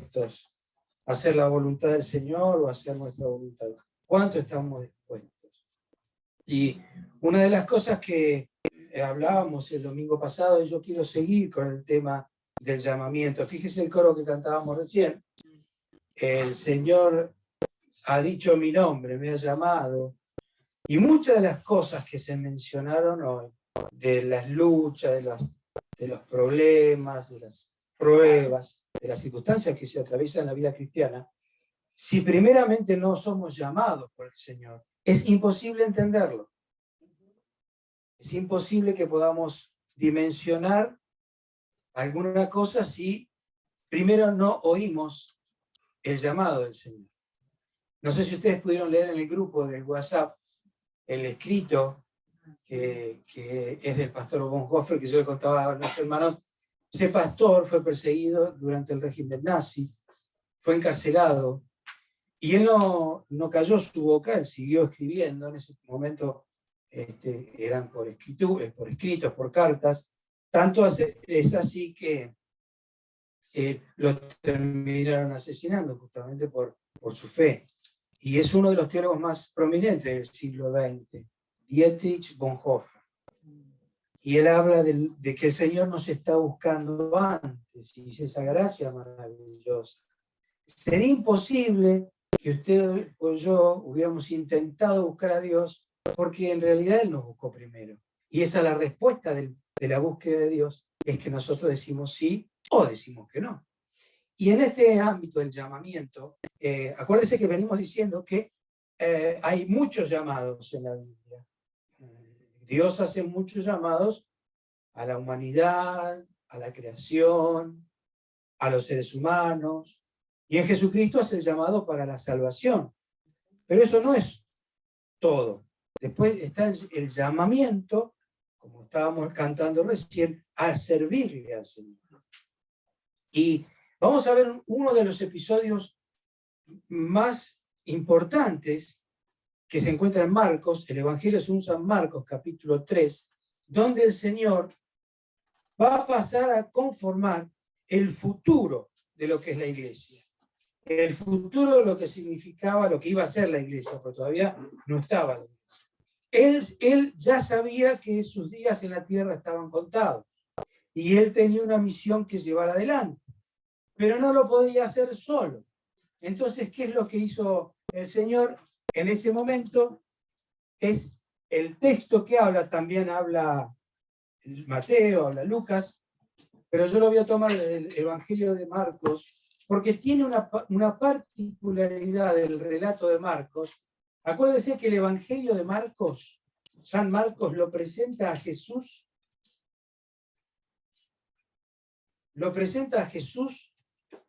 dispuestos a hacer la voluntad del Señor o a hacer nuestra voluntad? ¿Cuánto estamos dispuestos? Y una de las cosas que hablábamos el domingo pasado, y yo quiero seguir con el tema del llamamiento. Fíjese el coro que cantábamos recién. El Señor ha dicho mi nombre, me ha llamado. Y muchas de las cosas que se mencionaron hoy, de las luchas, de los problemas, de las pruebas, de las circunstancias que se atraviesan en la vida cristiana, si primeramente no somos llamados por el Señor, es imposible entenderlo. Es imposible que podamos dimensionar alguna cosa si primero no oímos el llamado del Señor. No sé si ustedes pudieron leer en el grupo del WhatsApp el escrito que es del pastor Bonhoeffer, que yo le contaba a los hermanos. Ese pastor fue perseguido durante el régimen nazi, fue encarcelado, y él no cayó su boca, él siguió escribiendo. En ese momento eran por escritos, por cartas, tanto es así que lo terminaron asesinando justamente por su fe. Y es uno de los teólogos más prominentes del siglo XX, Dietrich Bonhoeffer. Y él habla de que el Señor nos está buscando antes, y dice esa gracia maravillosa. Sería imposible que usted o yo hubiéramos intentado buscar a Dios, porque en realidad Él nos buscó primero. Y esa es la respuesta de la búsqueda de Dios, es que nosotros decimos sí o decimos que no. Y en este ámbito del llamamiento, acuérdense que venimos diciendo que hay muchos llamados en la Biblia. Dios hace muchos llamados a la humanidad, a la creación, a los seres humanos, y en Jesucristo hace el llamado para la salvación. Pero eso no es todo. Después está el llamamiento, como estábamos cantando recién, a servirle al Señor. Y vamos a ver uno de los episodios más importantes que se encuentra en Marcos, el Evangelio según San Marcos, capítulo 3, donde el Señor va a pasar a conformar el futuro de lo que es la iglesia. El futuro de lo que significaba, lo que iba a ser la iglesia, porque todavía no estaba la iglesia. Él ya sabía que sus días en la tierra estaban contados, y él tenía una misión que llevar adelante, pero no lo podía hacer solo. Entonces, ¿qué es lo que hizo el Señor en ese momento? Es el texto que habla, también habla Mateo, habla Lucas, pero yo lo voy a tomar del Evangelio de Marcos, porque tiene una particularidad del relato de Marcos. Acuérdense que el Evangelio de Marcos, San Marcos, lo presenta a Jesús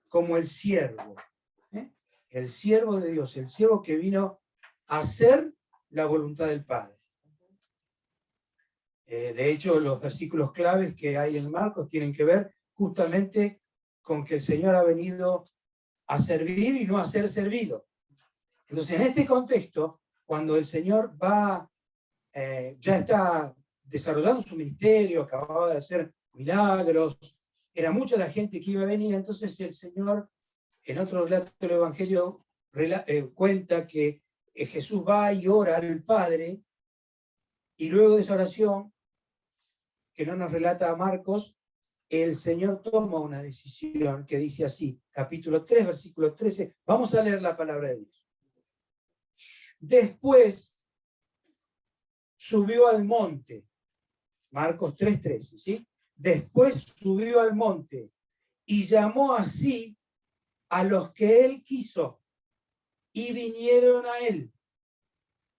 como el siervo, el siervo de Dios, el siervo que vino a hacer la voluntad del Padre. De hecho, los versículos claves que hay en Marcos tienen que ver justamente con que el Señor ha venido a servir y no a ser servido. Entonces, en este contexto, cuando el Señor ya está desarrollando su ministerio, acababa de hacer milagros, era mucha la gente que iba a venir, entonces el Señor, en otro relato del Evangelio, cuenta que Jesús va y ora al Padre, y luego de esa oración, que no nos relata Marcos, el Señor toma una decisión que dice así, capítulo 3, versículo 13, vamos a leer la palabra de Dios. Después subió al monte, Marcos 3:13, ¿sí? Después subió al monte y llamó así a los que él quiso, y vinieron a él.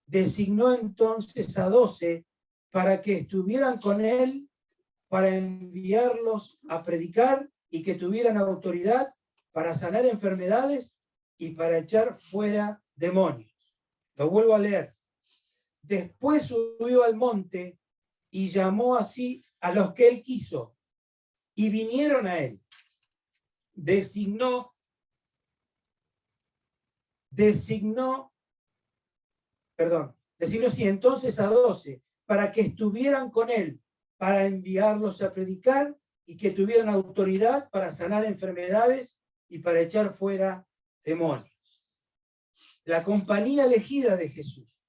Designó entonces a 12 para que estuvieran con él, para enviarlos a predicar y que tuvieran autoridad para sanar enfermedades y para echar fuera demonios. Lo vuelvo a leer. Después subió al monte y llamó así a los que él quiso, y vinieron a él. Designó sí entonces a 12 para que estuvieran con él, para enviarlos a predicar y que tuvieran autoridad para sanar enfermedades y para echar fuera demonios. La compañía elegida de Jesús.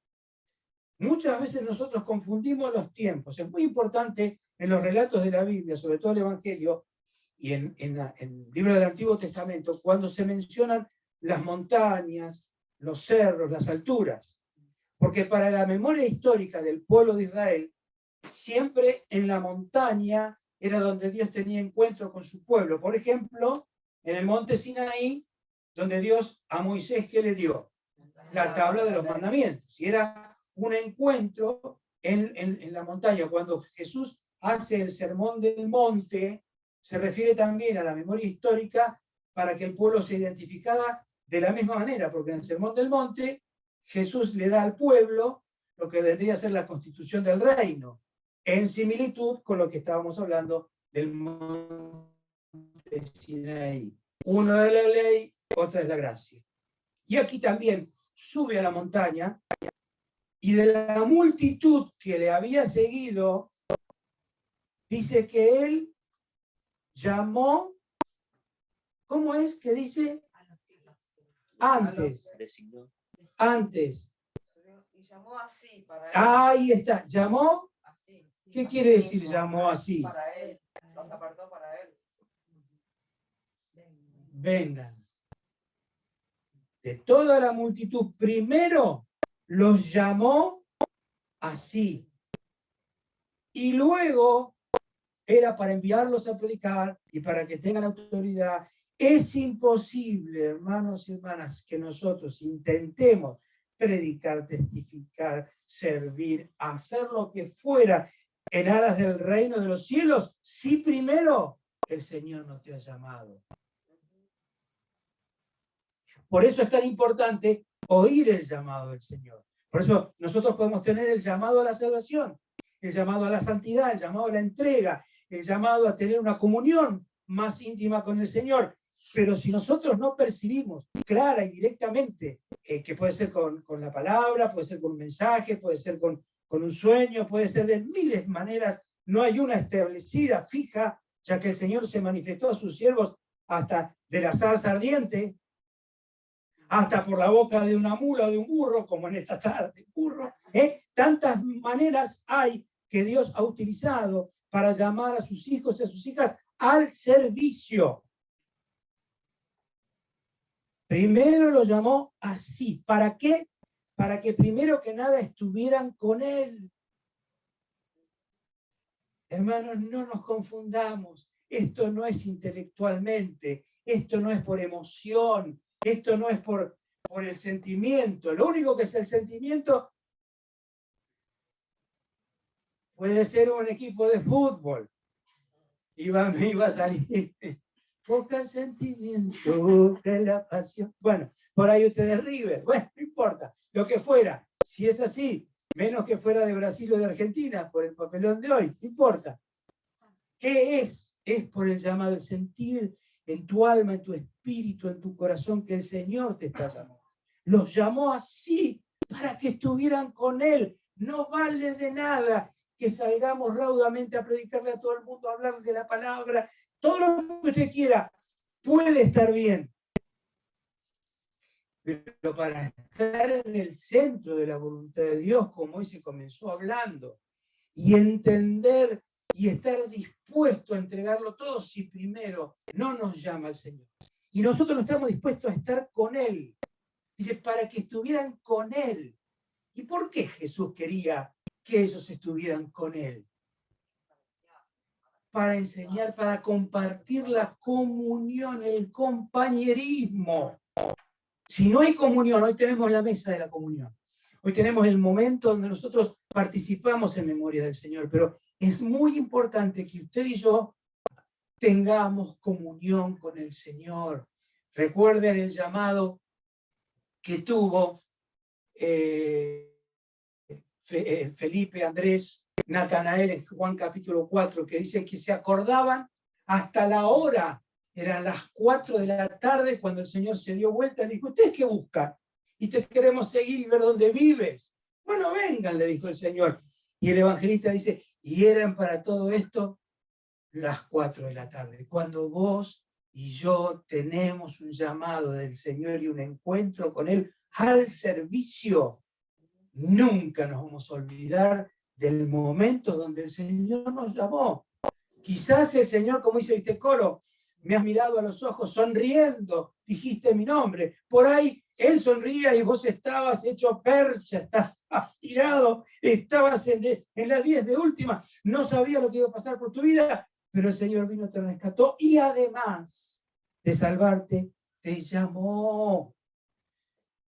Muchas veces nosotros confundimos los tiempos. Es muy importante en los relatos de la Biblia, sobre todo el Evangelio y en el libro del Antiguo Testamento, cuando se mencionan las montañas, los cerros, las alturas. Porque para la memoria histórica del pueblo de Israel, siempre en la montaña era donde Dios tenía encuentro con su pueblo. Por ejemplo, en el monte Sinaí, donde Dios a Moisés, ¿qué le dio? La tabla de los mandamientos. Y era un encuentro en la montaña. Cuando Jesús hace el sermón del monte, se refiere también a la memoria histórica para que el pueblo se identificara de la misma manera, porque en el sermón del monte Jesús le da al pueblo lo que vendría a ser la constitución del reino, en similitud con lo que estábamos hablando del monte Sinaí. Uno es la ley, otra es la gracia. Y aquí también sube a la montaña y de la multitud que le había seguido, dice que él llamó, ¿cómo es que dice? Antes. Y llamó así para él. Ahí está, llamó. Así. ¿Qué quiere decir llamó así? Para él, los apartó para él. Vengan. De toda la multitud, primero los llamó así. Y luego era para enviarlos a predicar y para que tengan autoridad. Es imposible, hermanos y hermanas, que nosotros intentemos predicar, testificar, servir, hacer lo que fuera en aras del reino de los cielos, si primero el Señor no te ha llamado. Por eso es tan importante oír el llamado del Señor. Por eso nosotros podemos tener el llamado a la salvación, el llamado a la santidad, el llamado a la entrega, el llamado a tener una comunión más íntima con el Señor. Pero si nosotros no percibimos clara y directamente, que puede ser con la palabra, puede ser con un mensaje, puede ser con un sueño, puede ser de miles de maneras, no hay una establecida, fija, ya que el Señor se manifestó a sus siervos hasta de la zarza ardiente, hasta por la boca de una mula o de un burro, como en esta tarde, burro. Tantas maneras hay que Dios ha utilizado para llamar a sus hijos y a sus hijas al servicio. Primero lo llamó así. ¿Para qué? Para que primero que nada estuvieran con Él. Hermanos, no nos confundamos. Esto no es intelectualmente, esto no es por emoción, esto no es por el sentimiento. Lo único que es el sentimiento puede ser un equipo de fútbol. Me iba a salir. Poca el sentimiento, que la pasión. Bueno, por ahí ustedes River. Bueno, no importa. Lo que fuera. Si es así, menos que fuera de Brasil o de Argentina, por el papelón de hoy. No importa. ¿Qué es? Es por el llamado, el sentir en tu alma, en tu espíritu, en tu corazón que el Señor te está llamando. Los llamó así para que estuvieran con Él. No vale de nada que salgamos raudamente a predicarle a todo el mundo, a hablar de la palabra. Todo lo que usted quiera puede estar bien. Pero para estar en el centro de la voluntad de Dios, como hoy se comenzó hablando, y entender y estar dispuesto a entregarlo todo si primero no nos llama el Señor. Y nosotros no estamos dispuestos a estar con Él. Dice, para que estuvieran con Él. ¿Y por qué Jesús quería que ellos estuvieran con Él? Para enseñar, para compartir la comunión, el compañerismo. Si no hay comunión, hoy tenemos la mesa de la comunión. Hoy tenemos el momento donde nosotros participamos en memoria del Señor, pero es muy importante que usted y yo tengamos comunión con el Señor. Recuerden el llamado que tuvo Felipe, Andrés, Natanael en Juan capítulo 4, que dice que se acordaban hasta la hora, eran las 4 de la tarde cuando el Señor se dio vuelta y le dijo, ¿ustedes qué buscan? Y te queremos seguir y ver dónde vives. Bueno, vengan, le dijo el Señor. Y el evangelista dice, y eran para todo esto las 4 de la tarde, cuando vos y yo tenemos un llamado del Señor y un encuentro con Él al servicio, nunca nos vamos a olvidar del momento donde el Señor nos llamó. Quizás el Señor, como dice este coro, me has mirado a los ojos sonriendo, dijiste mi nombre. Por ahí Él sonría y vos estabas hecho percha, estabas tirado, estabas en la 10 de última, no sabías lo que iba a pasar por tu vida, pero el Señor vino, te rescató y además de salvarte, te llamó.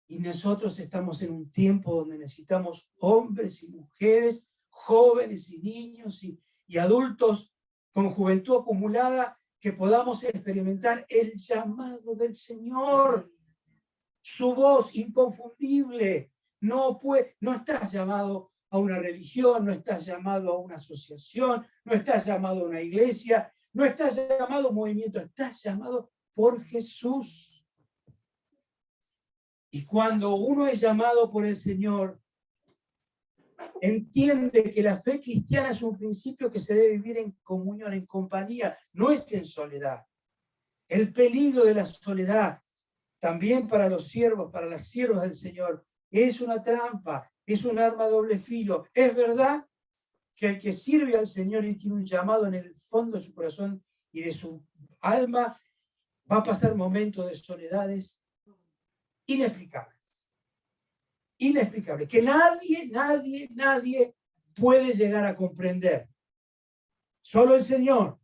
Y nosotros estamos en un tiempo donde necesitamos hombres y mujeres, jóvenes y niños y adultos con juventud acumulada que podamos experimentar el llamado del Señor, su voz inconfundible. No estás llamado a una religión, no estás llamado a una asociación, no estás llamado a una iglesia, no estás llamado a un movimiento, estás llamado por Jesús. Y cuando uno es llamado por el Señor, entiende que la fe cristiana es un principio que se debe vivir en comunión, en compañía, no es en soledad. El peligro de la soledad, también para los siervos, para las siervas del Señor, es una trampa, es un arma de doble filo. Es verdad que el que sirve al Señor y tiene un llamado en el fondo de su corazón y de su alma, va a pasar momentos de soledades inexplicables. Inexplicables, que nadie puede llegar a comprender. Solo el Señor.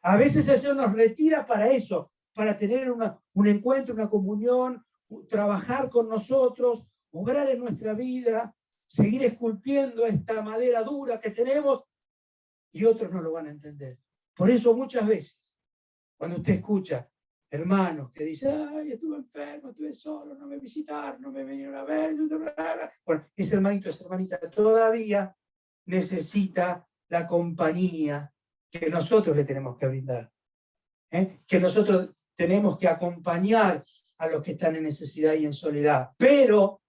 A veces el Señor nos retira para eso, para tener un encuentro, una comunión, trabajar con nosotros, obrar en nuestra vida, seguir esculpiendo esta madera dura que tenemos, y otros no lo van a entender. Por eso muchas veces, cuando usted escucha hermanos que dicen, ay, estuve enfermo, estuve solo, no me visitaron, no me vinieron a ver, bueno, ese hermanito, esa hermanita todavía necesita la compañía que nosotros le tenemos que brindar, que nosotros tenemos que acompañar a los que están en necesidad y en soledad, pero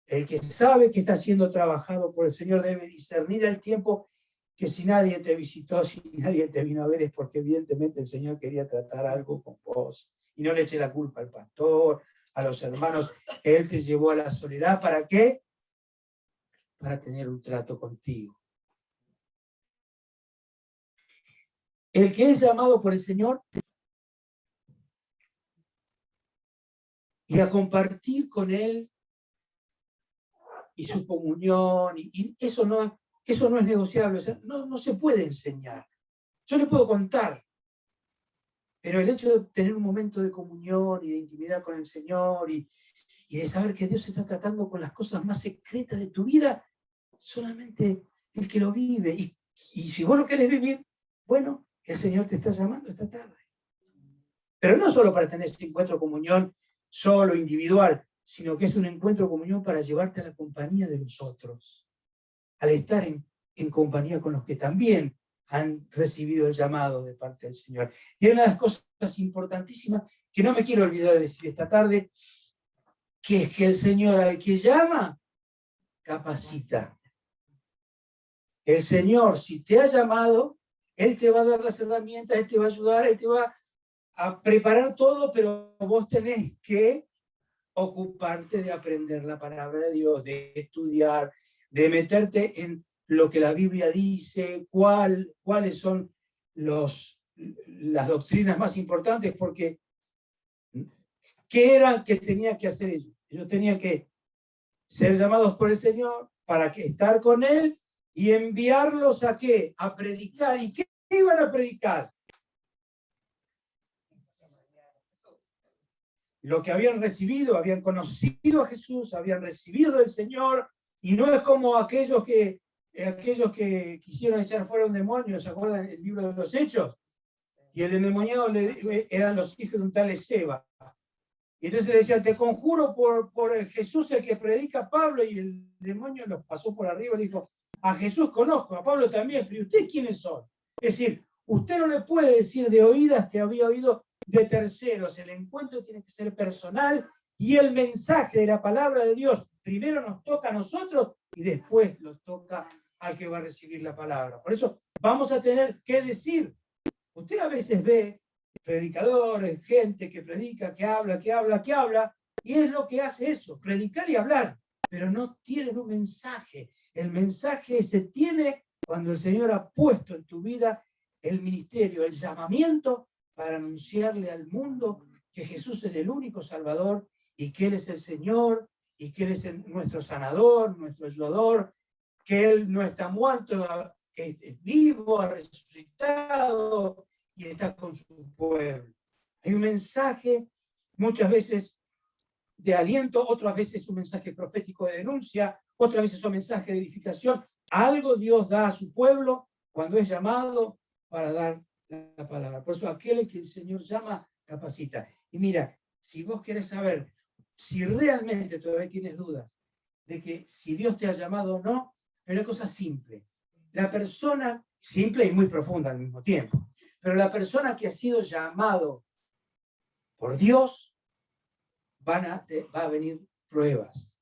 el que sabe que está siendo trabajado por el Señor debe discernir el tiempo, que si nadie te visitó, si nadie te vino a ver, es porque evidentemente el Señor quería tratar algo con vos. Y no le eche la culpa al pastor, a los hermanos. Él te llevó a la soledad. ¿Para qué? Para tener un trato contigo. El que es llamado por el Señor y a compartir con Él y su comunión, y eso no es negociable, no se puede enseñar. Yo le puedo contar, pero el hecho de tener un momento de comunión y de intimidad con el Señor y de saber que Dios está tratando con las cosas más secretas de tu vida, solamente el que lo vive. Y si vos lo querés vivir, bueno, el Señor te está llamando esta tarde. Pero no solo para tener ese encuentro de comunión solo, individual, sino que es un encuentro de comunión para llevarte a la compañía de los otros, al estar en compañía con los que también han recibido el llamado de parte del Señor. Y una de las cosas importantísimas que no me quiero olvidar de decir esta tarde, que es que el Señor al que llama, capacita. El Señor, si te ha llamado, Él te va a dar las herramientas, Él te va a ayudar, Él te va a preparar todo, pero vos tenés que ocuparte de aprender la palabra de Dios, de estudiar, de meterte en lo que la Biblia dice, cuáles son las doctrinas más importantes, porque ¿qué era que tenían que hacer ellos? Ellos tenían que ser llamados por el Señor para estar con Él y enviarlos ¿a qué? A predicar. ¿Y qué iban a predicar? Lo que habían recibido, habían conocido a Jesús, habían recibido del Señor, y no es como aquellos que quisieron echar fuera un demonio, ¿se acuerdan el libro de los Hechos? Y el endemoniado eran los hijos de un tal Esceva. Y entonces le decían, te conjuro por el Jesús el que predica Pablo, y el demonio los pasó por arriba y dijo, a Jesús conozco, a Pablo también, pero ¿ustedes quiénes son? Es decir, usted no le puede decir de oídas que había oído de terceros, el encuentro tiene que ser personal y el mensaje de la palabra de Dios primero nos toca a nosotros y después lo toca al que va a recibir la palabra. Por eso vamos a tener que decir Usted a veces ve predicadores, gente que predica, que habla, y es lo que hace eso, predicar y hablar, pero no tienen un mensaje. El mensaje se tiene cuando el Señor ha puesto en tu vida el ministerio, el llamamiento para anunciarle al mundo que Jesús es el único Salvador y que Él es el Señor y que Él es nuestro sanador, nuestro ayudador, que Él no está muerto, es vivo, ha resucitado y está con su pueblo. Hay un mensaje muchas veces de aliento, otras veces un mensaje profético de denuncia, otras veces un mensaje de edificación. Algo Dios da a su pueblo cuando es llamado para dar la palabra. Por eso aquel que el Señor llama, capacita. Y mira, si vos querés saber si realmente todavía tienes dudas de que si Dios te ha llamado o no, es una cosa simple. La persona, simple y muy profunda al mismo tiempo, pero la persona que ha sido llamado por Dios va a venir pruebas,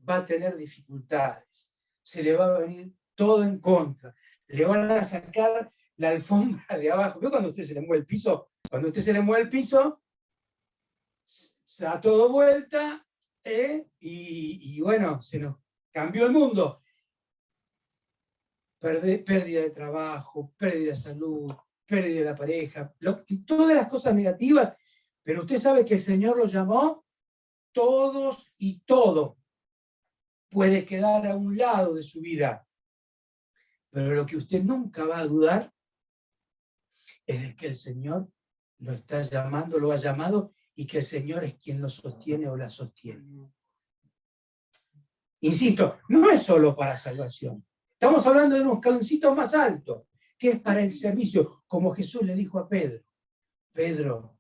va a tener dificultades, se le va a venir todo en contra, le van a sacar la alfombra de abajo. ¿Vio cuando a usted se le mueve el piso? Cuando a usted se le mueve el piso, se da todo vuelta, y bueno, se nos cambió el mundo. Pérdida de trabajo, pérdida de salud, pérdida de la pareja, todas las cosas negativas, pero usted sabe que el Señor lo llamó, todos y todo puede quedar a un lado de su vida, pero lo que usted nunca va a dudar es de que el Señor lo está llamando, lo ha llamado, y que el Señor es quien lo sostiene o la sostiene. Insisto, no es solo para salvación. Estamos hablando de unos escaloncitos más altos, que es para el servicio, como Jesús le dijo a Pedro. Pedro,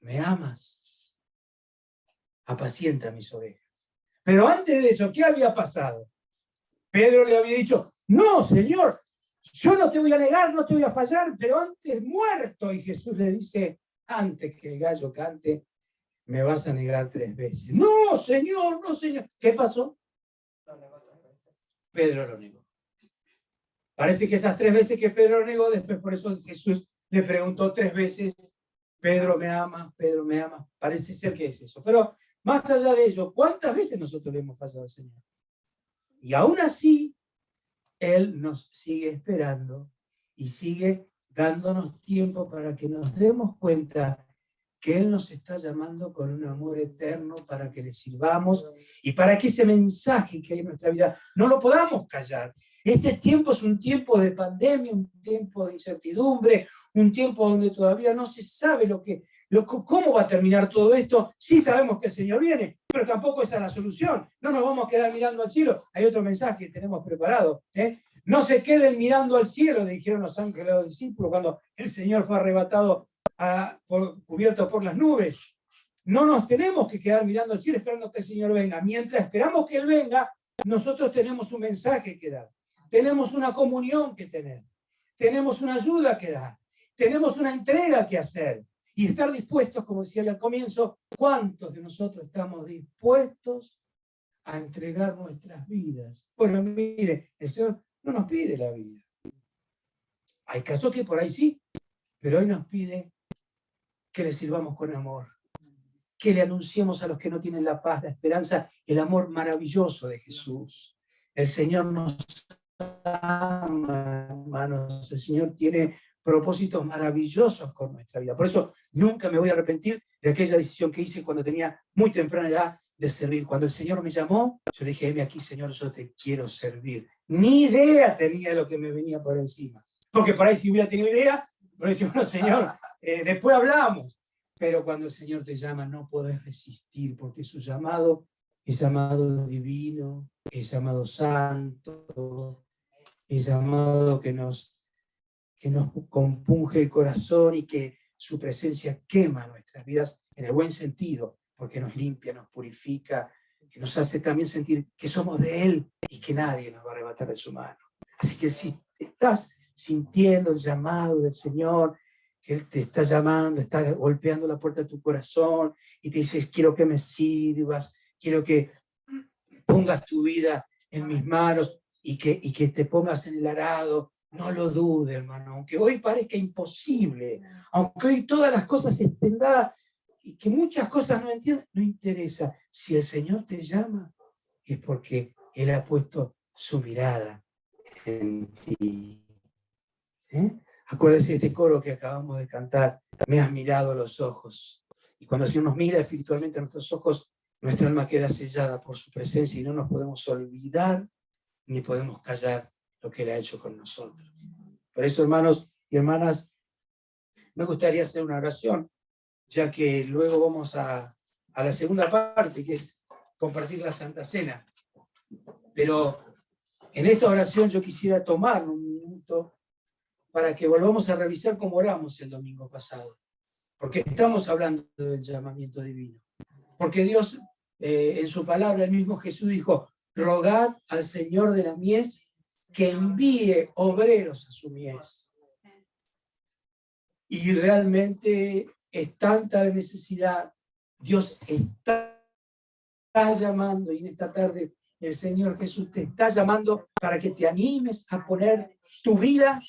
¿me amas? Apacienta mis ovejas. Pero antes de eso, ¿qué había pasado? Pedro le había dicho, no, Señor, yo no te voy a negar, no te voy a fallar, pero antes muerto. Y Jesús le dice, antes que el gallo cante, me vas a negar 3 veces. No, Señor, no, Señor. ¿Qué pasó? Pedro lo negó. Parece que esas 3 veces que Pedro lo negó, después por eso Jesús le preguntó 3 veces, Pedro me ama, Pedro me ama. Parece ser que es eso. Pero más allá de ello, ¿cuántas veces nosotros le hemos fallado al Señor? Y aún así, Él nos sigue esperando y sigue dándonos tiempo para que nos demos cuenta que Él nos está llamando con un amor eterno para que le sirvamos y para que ese mensaje que hay en nuestra vida no lo podamos callar. Este tiempo es un tiempo de pandemia, un tiempo de incertidumbre, un tiempo donde todavía no se sabe cómo va a terminar todo esto. Sí sabemos que el Señor viene, pero tampoco esa es la solución. No nos vamos a quedar mirando al cielo. Hay otro mensaje que tenemos preparado. No se queden mirando al cielo, dijeron los ángeles a los discípulos cuando el Señor fue arrebatado cubierto por las nubes. No nos tenemos que quedar mirando al cielo esperando que el Señor venga. Mientras esperamos que Él venga, nosotros tenemos un mensaje que dar, tenemos una comunión que tener, tenemos una ayuda que dar, tenemos una entrega que hacer y estar dispuestos, como decía al comienzo, ¿cuántos de nosotros estamos dispuestos a entregar nuestras vidas? Bueno, mire, el Señor no nos pide la vida. Hay casos que por ahí sí, pero hoy nos pide que le sirvamos con amor, que le anunciemos a los que no tienen la paz, la esperanza, el amor maravilloso de Jesús. El Señor nos ama, hermanos. El Señor tiene propósitos maravillosos con nuestra vida. Por eso nunca me voy a arrepentir de aquella decisión que hice cuando tenía muy temprana edad de servir. Cuando el Señor me llamó, yo le dije, heme aquí, Señor, yo te quiero servir. Ni idea tenía de lo que me venía por encima. Porque por ahí si hubiera tenido idea, me decía, bueno, Señor, después hablamos. Pero cuando el Señor te llama, no podés resistir, porque su llamado es llamado divino, es llamado santo, es llamado que nos compunge el corazón y que su presencia quema nuestras vidas en el buen sentido, porque nos limpia, nos purifica, y nos hace también sentir que somos de Él y que nadie nos va a arrebatar de su mano. Así que si estás sintiendo el llamado del Señor, que Él te está llamando, está golpeando la puerta de tu corazón y te dices, quiero que me sirvas, quiero que pongas tu vida en mis manos y que te pongas en el arado No lo dude, hermano, aunque hoy parezca imposible, aunque hoy todas las cosas estén dadas y que muchas cosas no entiendan, no interesa. Si el Señor te llama, es porque Él ha puesto su mirada en ti. Acuérdese de este coro que acabamos de cantar, me has mirado a los ojos. Y cuando el Señor nos mira espiritualmente a nuestros ojos, nuestra alma queda sellada por su presencia y no nos podemos olvidar ni podemos callar lo que Él ha hecho con nosotros. Por eso, hermanos y hermanas, me gustaría hacer una oración, ya que luego vamos a la segunda parte, que es compartir la Santa Cena. Pero en esta oración yo quisiera tomar un minuto para que volvamos a revisar cómo oramos el domingo pasado. Porque estamos hablando del llamamiento divino. Porque Dios, en su palabra, el mismo Jesús dijo, rogad al Señor de la mies que envíe obreros a su mies. Y realmente es tanta la necesidad. Dios está llamando, y en esta tarde el Señor Jesús te está llamando para que te animes a poner tu vida,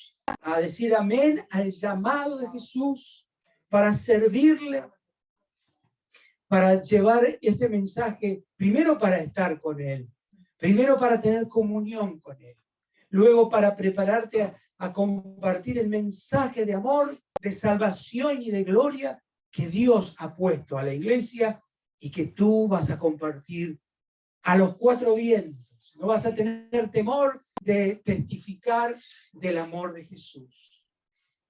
a decir amén al llamado de Jesús, para servirle, para llevar ese mensaje, primero para estar con Él, primero para tener comunión con Él, luego para prepararte a compartir el mensaje de amor, de salvación y de gloria que Dios ha puesto a la iglesia y que tú vas a compartir a los cuatro vientos. No vas a tener temor de testificar del amor de Jesús.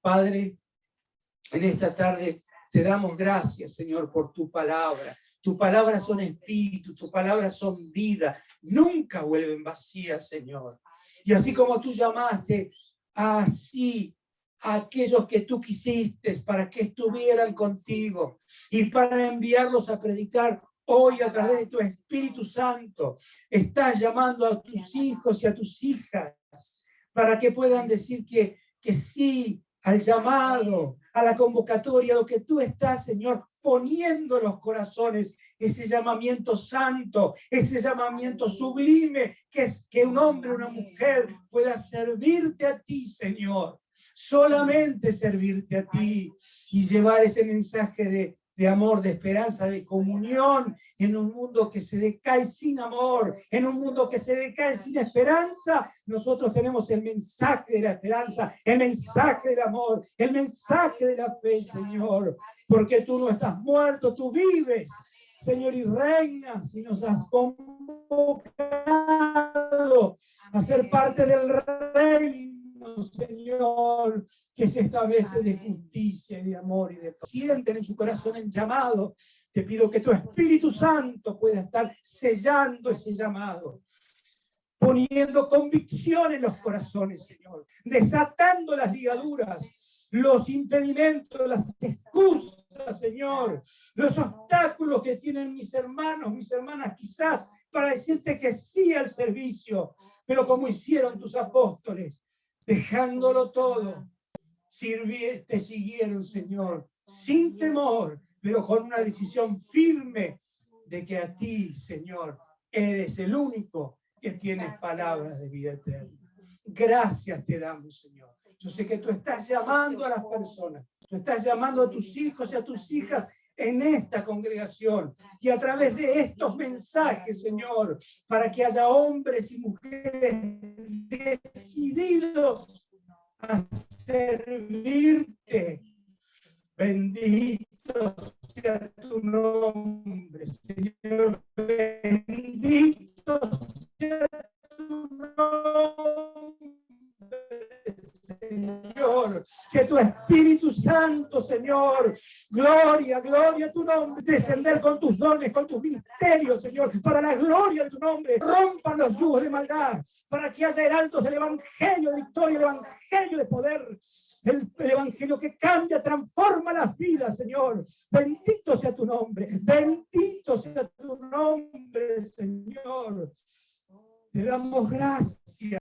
Padre, en esta tarde te damos gracias, Señor, por tu palabra. Tus palabras son espíritu, tus palabras son vida. Nunca vuelven vacías, Señor. Y así como tú llamaste así a aquellos que tú quisiste para que estuvieran contigo y para enviarlos a predicar, hoy a través de tu Espíritu Santo estás llamando a tus hijos y a tus hijas para que puedan decir que sí al llamado, a la convocatoria, lo que tú estás, Señor, poniendo en los corazones, ese llamamiento santo, ese llamamiento sublime, que es que un hombre, una mujer pueda servirte a ti, Señor, solamente servirte a ti y llevar ese mensaje de amor, de esperanza, de comunión en un mundo que se decae sin amor, en un mundo que se decae sin esperanza. Nosotros tenemos el mensaje de la esperanza, el mensaje del amor, el mensaje de la fe, Señor, porque tú no estás muerto, tú vives, Señor, y reinas y nos has convocado a ser parte del reino, Señor, que se establece de justicia, de amor y de paz. Sienten en su corazón el llamado. Te pido que tu Espíritu Santo pueda estar sellando ese llamado, poniendo convicción en los corazones, Señor, desatando las ligaduras, los impedimentos, las excusas, Señor, los obstáculos que tienen mis hermanos, mis hermanas, quizás para decirte que sí al servicio, pero como hicieron tus apóstoles, dejándolo todo, te siguieron, Señor, sin temor, pero con una decisión firme de que a ti, Señor, eres el único que tienes palabras de vida eterna. Gracias te damos, Señor. Yo sé que tú estás llamando a las personas, tú estás llamando a tus hijos y a tus hijas en esta congregación y a través de estos mensajes, Señor, para que haya hombres y mujeres decididos a servirte. Bendito sea tu nombre, Señor. Bendito sea tu nombre, Señor. Que tu Espíritu Santo, Señor, gloria, gloria a tu nombre, descender con tus dones, con tus ministerios, Señor, para la gloria de tu nombre. Rompan los yugos de maldad, para que haya heraldos del Evangelio de victoria, el Evangelio de poder. El Evangelio que cambia, transforma las vidas, Señor. Bendito sea tu nombre. Bendito sea tu nombre, Señor. Te damos gracias.